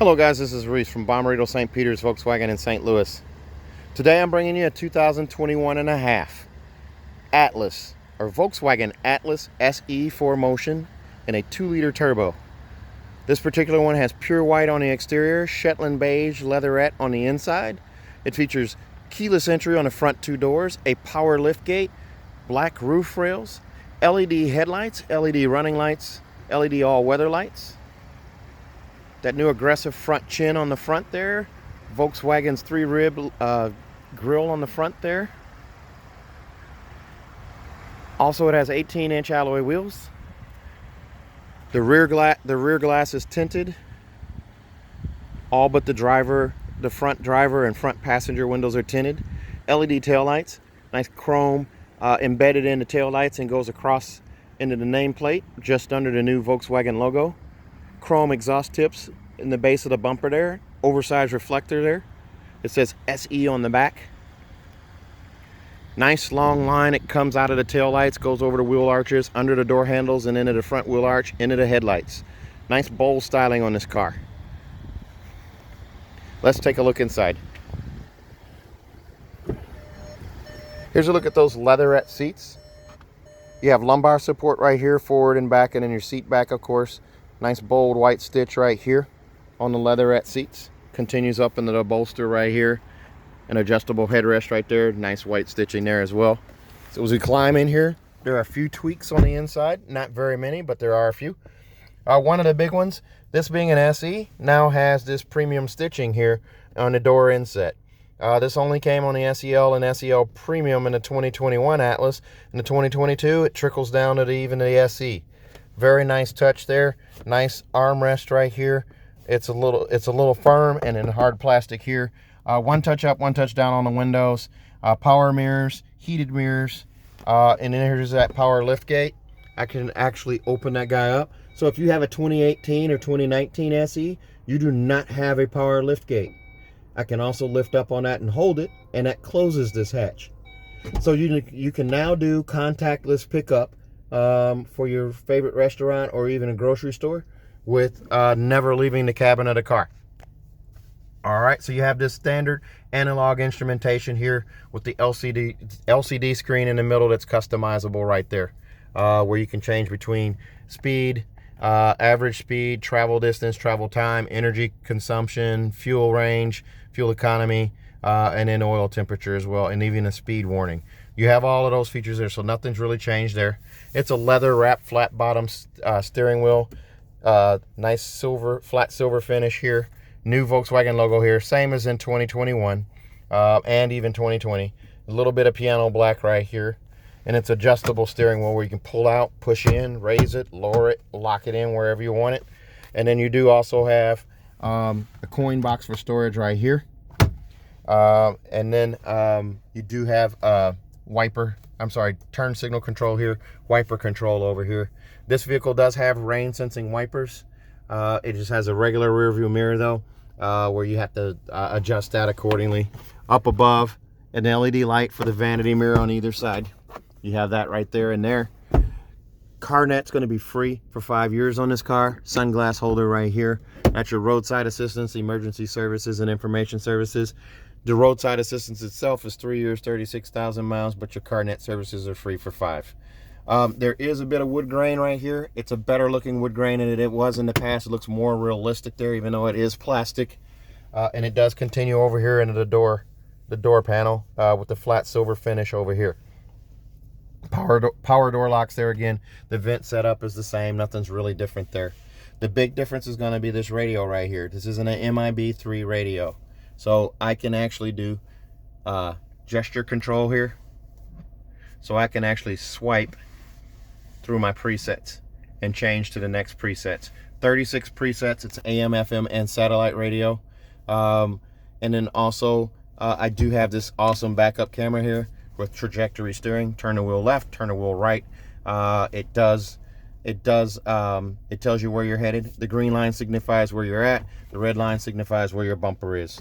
Hello guys, this is Reese from Bommarito St. Peter's Volkswagen in St. Louis. Today I'm bringing you a 2021 and a half Atlas, or Volkswagen Atlas SE 4Motion in a 2-liter turbo. This particular one has pure white on the exterior, Shetland beige leatherette on the inside. It features keyless entry on the front 2 doors, a power liftgate, black roof rails, LED headlights, LED running lights, LED all-weather lights. That new aggressive front chin on the front there. Volkswagen's 3-rib grille on the front there. Also, it has 18-inch alloy wheels. The rear glass is tinted. All but the front driver and front passenger windows are tinted. LED taillights, nice chrome embedded in the taillights and goes across into the nameplate just under the new Volkswagen logo. Chrome exhaust tips in the base of the bumper there, oversized reflector there. It says SE on the back. Nice long line. It comes out of the tail lights, goes over the wheel arches, under the door handles, and into the front wheel arch, into the headlights. Nice bold styling on this car. Let's take a look inside. Here's a look at those leatherette seats. You have lumbar support right here, forward and back, and then your seat back, of course. Nice bold white stitch right here on the leatherette seats. Continues up into the bolster right here. An adjustable headrest right there. Nice white stitching there as well. So as we climb in here, there are a few tweaks on the inside. Not very many, but there are a few. One of the big ones, this being an SE, now has this premium stitching here on the door inset. This only came on the SEL and SEL Premium in the 2021 Atlas. In the 2022, it trickles down to even the SE. Very nice touch there. Nice armrest right here. It's a little firm and in hard plastic here. One touch up, one touch down on the windows. Power mirrors, heated mirrors, and then here's that power lift gate. I can actually open that guy up. So if you have a 2018 or 2019 SE, you do not have a power lift gate. I can also lift up on that and hold it, and that closes this hatch. So you can now do contactless pickup for your favorite restaurant or even a grocery store with never leaving the cabin of the car. All right, so you have this standard analog instrumentation here with the LCD screen in the middle that's customizable right there, where you can change between speed, average speed, travel distance, travel time, energy consumption, fuel range, fuel economy, and then oil temperature as well, and even a speed warning. You have all of those features there, so nothing's really changed there. It's a leather wrapped flat bottom steering wheel. Nice silver, flat silver finish here. New Volkswagen logo here, same as in 2021 and even 2020. A little bit of piano black right here. And it's adjustable steering wheel where you can pull out, push in, raise it, lower it, lock it in wherever you want it. And then you do also have a coin box for storage right here. And then you do have turn signal control here, wiper control over here. This vehicle does have rain sensing wipers. It just has a regular rear view mirror though, where you have to adjust that accordingly. Up above, an LED light for the vanity mirror on either side. You have that right there and there. CarNet's going to be free for 5 years on this car. Sunglass holder right here. That's your roadside assistance, emergency services, and information services. The roadside assistance itself is 3 years, 36,000 miles, but your CarNet services are free for 5. There is a bit of wood grain right here. It's a better looking wood grain than it was in the past. It looks more realistic there, even though it is plastic. And it does continue over here into the door panel with the flat silver finish over here. Power door locks there again. The vent setup is the same. Nothing's really different there. The big difference is going to be this radio right here. This isn't an MIB3 radio. So I can actually do gesture control here. So I can actually swipe through my presets and change to the next presets. 36 presets. It's AM, FM, and satellite radio. And then also I do have this awesome backup camera here with trajectory steering. Turn the wheel left, turn the wheel right. It tells you where you're headed. The green line signifies where you're at. The red line signifies where your bumper is.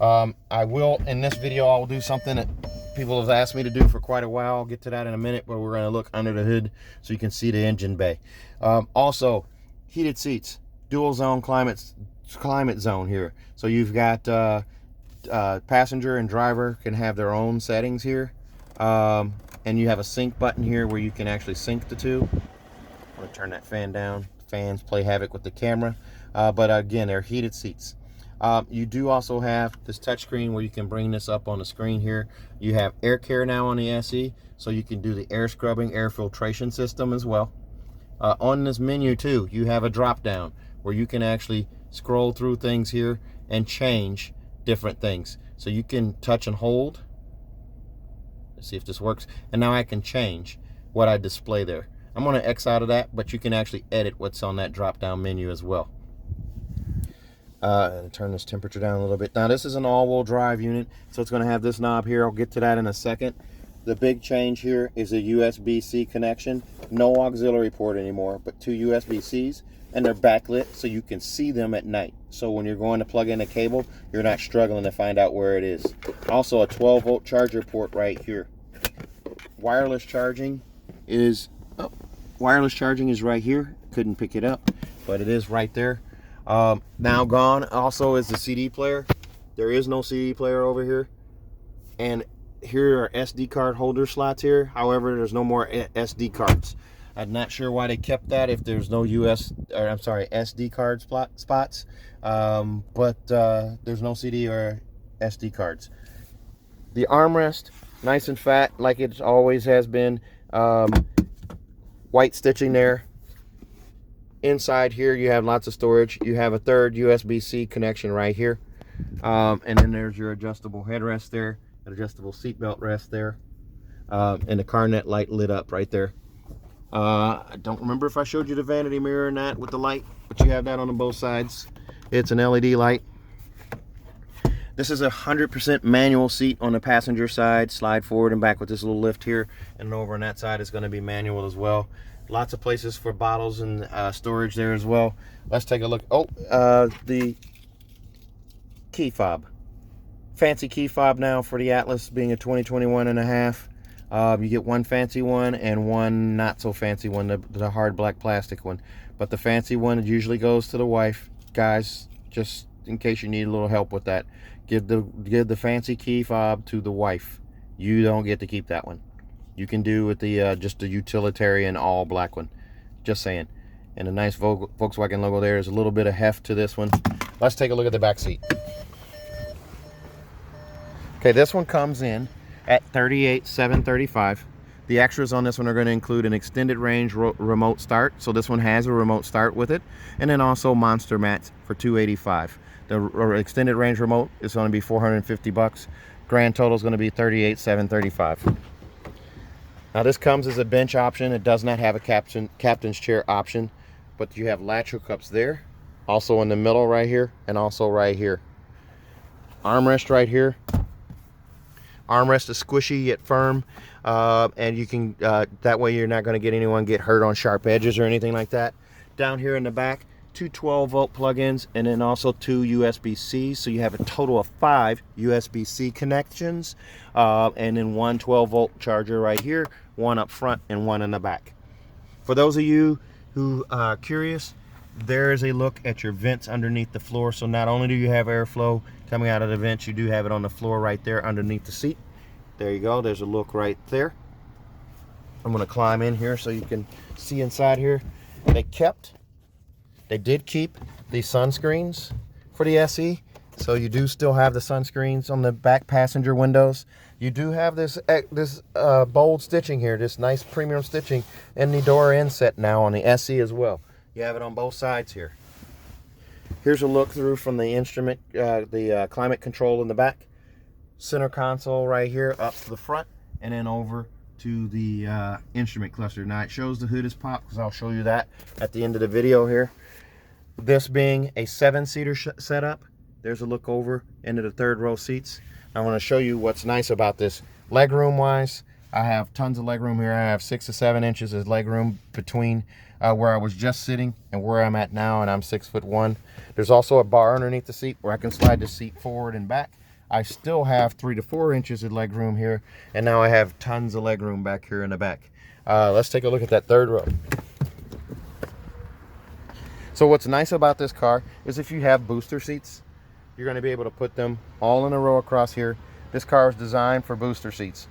I will, in this video, I'll do something that people have asked me to do for quite a while. I'll get to that in a minute, but we're going to look under the hood so you can see the engine bay. Also, heated seats, dual zone climate climate zone here. So you've got passenger and driver can have their own settings here. And you have a sync button here where you can actually sync the two. I'm going to turn that fan down. Fans play havoc with the camera. But again, they're heated seats. You do also have this touchscreen where you can bring this up on the screen here. You have air care now on the SE, so you can do the air scrubbing, air filtration system as well. On this menu too, you have a drop down where you can actually scroll through things here and change different things. So you can touch and hold. Let's see if this works. And now I can change what I display there. I'm going to X out of that, but you can actually edit what's on that drop down menu as well. And turn this temperature down a little bit. Now this is an all-wheel drive unit, so it's going to have this knob here. I'll get to that in a second. The big change here is a USB-C connection. No auxiliary port anymore, but 2 USB-Cs, and they're backlit so you can see them at night. So when you're going to plug in a cable, you're not struggling to find out where it is. Also a 12-volt charger port right here. Wireless charging is right here. Couldn't pick it up, but it is right there. Now gone also is the CD player. There is no CD player over here. And here are SD card holder slots here. However, there's no more SD cards. I'm not sure why they kept that if there's no SD card spots. But there's no CD or SD cards. The armrest, nice and fat like it always has been. White stitching there. Inside here you have lots of storage. You have a third USB-C connection right here, and then there's your adjustable headrest there, an adjustable seatbelt rest there, and the car net light lit up right there. I don't remember if I showed you the vanity mirror and that with the light, but you have that on both sides. It's an LED light. This is a 100% manual seat on the passenger side. Slide forward and back with this little lift here, and over on that side is going to be manual as well. Lots of places for bottles and storage there as well. Let's take a look. The key fob. Fancy key fob now for the Atlas, being a 2021 and a half. You get one fancy one and one not so fancy one, the hard black plastic one. But the fancy one usually goes to the wife. Guys, just in case you need a little help with that, give the fancy key fob to the wife. You don't get to keep that one. You can do with the just the utilitarian all black one. Just saying. And a nice Volkswagen logo there. There's a little bit of heft to this one. Let's take a look at the back seat. Okay, this one comes in at $38,735. The extras on this one are going to include an extended range remote start. So this one has a remote start with it. And then also monster mats for $285. The extended range remote is going to be $450. Grand total is going to be $38,735. Now this comes as a bench option. It does not have a captain's chair option, but you have latch hookups there, also in the middle right here, and also right here. Armrest right here. Armrest is squishy yet firm, and you can that way you're not going to get hurt on sharp edges or anything like that. Down here in the back, 2 12-volt plug-ins, and then also 2 USB-Cs, so you have a total of 5 USB-C connections, and then 1 12-volt charger right here, one up front and one in the back. For those of you who are curious, there is a look at your vents underneath the floor. So not only do you have airflow coming out of the vents, you do have it on the floor right there underneath the seat. There you go. There's a look right there. I'm going to climb in here so you can see inside here. They did keep the sunscreens for the SE, so you do still have the sunscreens on the back passenger windows. You do have this bold stitching here, this nice premium stitching in the door inset now on the SE as well. You have it on both sides here. Here's a look through from the instrument, the climate control in the back. Center console right here up to the front, and then over to the instrument cluster. Now it shows the hood is popped, because I'll show you that at the end of the video here. This being a 7-seater setup, there's a look over into the third row seats. I want to show you what's nice about this. Legroom wise, I have tons of legroom here. I have 6 to 7 inches of legroom between where I was just sitting and where I'm at now, and I'm 6'1". There's also a bar underneath the seat where I can slide the seat forward and back. I still have 3 to 4 inches of legroom here, and now I have tons of legroom back here in the back. Let's take a look at that third row. So what's nice about this car is if you have booster seats, you're going to be able to put them all in a row across here. This car is designed for booster seats.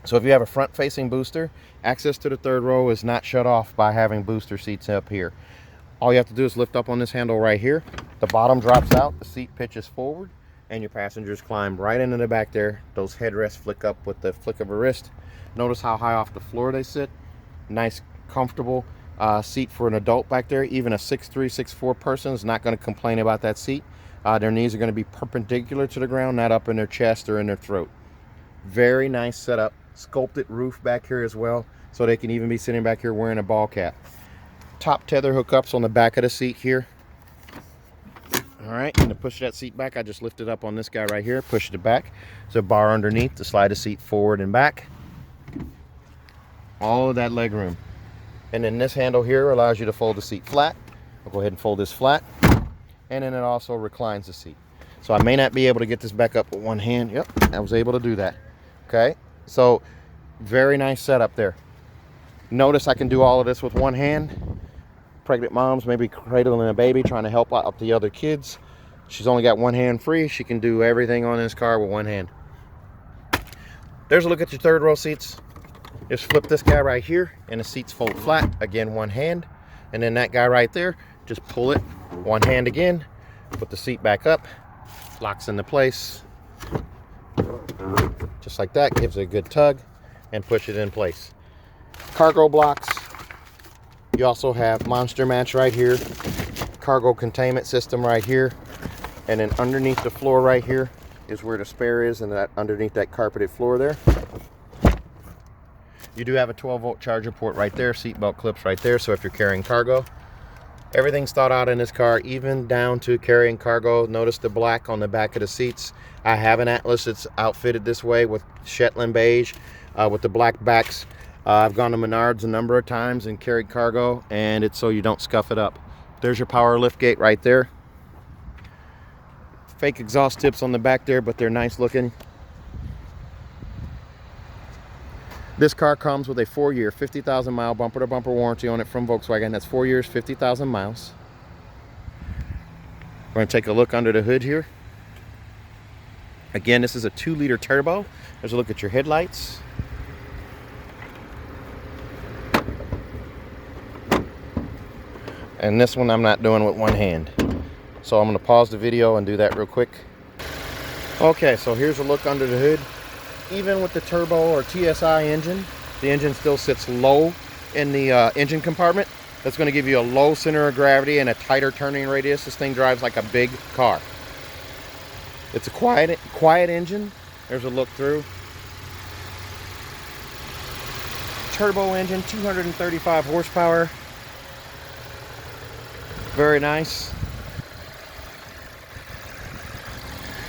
So if you have a front-facing booster, access to the third row is not shut off by having booster seats up here. All you have to do is lift up on this handle right here. The bottom drops out, the seat pitches forward, and your passengers climb right into the back there. Those headrests flick up with the flick of a wrist. Notice how high off the floor they sit. Nice, comfortable seat for an adult back there. Even a 6'3", 6'4" person is not going to complain about that seat. Their knees are going to be perpendicular to the ground, not up in their chest or in their throat. Very nice setup. Sculpted roof back here as well, so they can even be sitting back here wearing a ball cap. Top tether hookups on the back of the seat here. All right, and to push that seat back, I just lifted up on this guy right here, pushed it back. There's a bar underneath to slide the seat forward and back. All of that leg room. And then this handle here allows you to fold the seat flat. I'll go ahead and fold this flat. And then it also reclines the seat. So I may not be able to get this back up with one hand. Yep, I was able to do that. Okay, so very nice setup there. Notice I can do all of this with one hand. Pregnant moms maybe cradling a baby, trying to help out the other kids. She's only got one hand free. She can do everything on this car with one hand. There's a look at your third row seats. Just flip this guy right here and the seats fold flat. Again, one hand. And then that guy right there, just pull it one hand again, put the seat back up, locks into place. Just like that, gives it a good tug and push it in place. Cargo blocks. You also have monster match right here, cargo containment system right here, and then underneath the floor right here is where the spare is, and that underneath that carpeted floor there. You do have a 12-volt charger port right there, seatbelt clips right there, so if you're carrying cargo. Everything's thought out in this car, even down to carrying cargo. Notice the black on the back of the seats. I have an Atlas that's outfitted this way with Shetland beige with the black backs. I've gone to Menards a number of times and carried cargo, and it's so you don't scuff it up. There's your power lift gate right there. Fake exhaust tips on the back there, but they're nice looking. This car comes with a 4-year, 50,000 mile bumper to bumper warranty on it from Volkswagen. That's 4 years, 50,000 miles. We're going to take a look under the hood here. Again, this is a 2-liter turbo. There's a look at your headlights. And this one I'm not doing with one hand. So I'm going to pause the video and do that real quick. Okay, so here's a look under the hood. Even with the turbo or TSI engine, the engine still sits low in the engine compartment. That's going to give you a low center of gravity and a tighter turning radius. This thing drives like a big car. It's a quiet engine. There's a look through. Turbo engine, 235 horsepower. Very nice.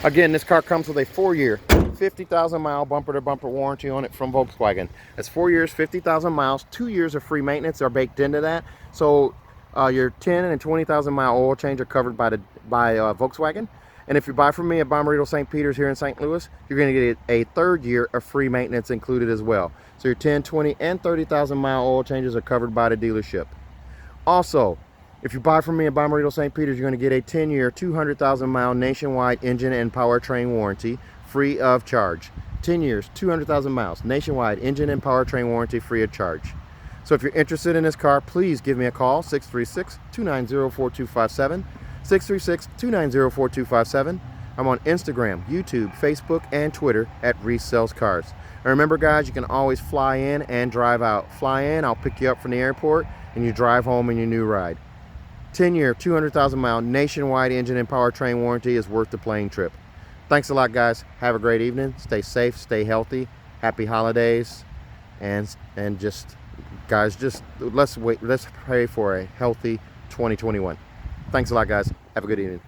Again, this car comes with a 4-year, 50,000 mile bumper to bumper warranty on it from Volkswagen. That's 4 years, 50,000 miles. 2 years of free maintenance are baked into that. So your 10 and 20,000 mile oil change are covered by Volkswagen. And if you buy from me at Bommarito St. Peter's here in St. Louis, you're going to get a 3rd year of free maintenance included as well. So your 10, 20, and 30,000 mile oil changes are covered by the dealership. Also, if you buy from me at Bommarito St. Peter's, you're going to get a 10-year, 200,000 mile nationwide engine and powertrain warranty free of charge. 10 years, 200,000 miles, nationwide engine and powertrain warranty free of charge. So if you're interested in this car, please give me a call, 636-290-4257. 636-290-4257. I'm on Instagram, YouTube, Facebook, and Twitter at Reese Sells Cars. And remember, guys, you can always fly in and drive out. Fly in, I'll pick you up from the airport, and you drive home in your new ride. 10-year, 200,000 mile nationwide engine and powertrain warranty is worth the plane trip. Thanks a lot, guys. Have a great evening. Stay safe, stay healthy. Happy holidays. And just, guys, let's pray for a healthy 2021. Thanks a lot, guys. Have a good evening.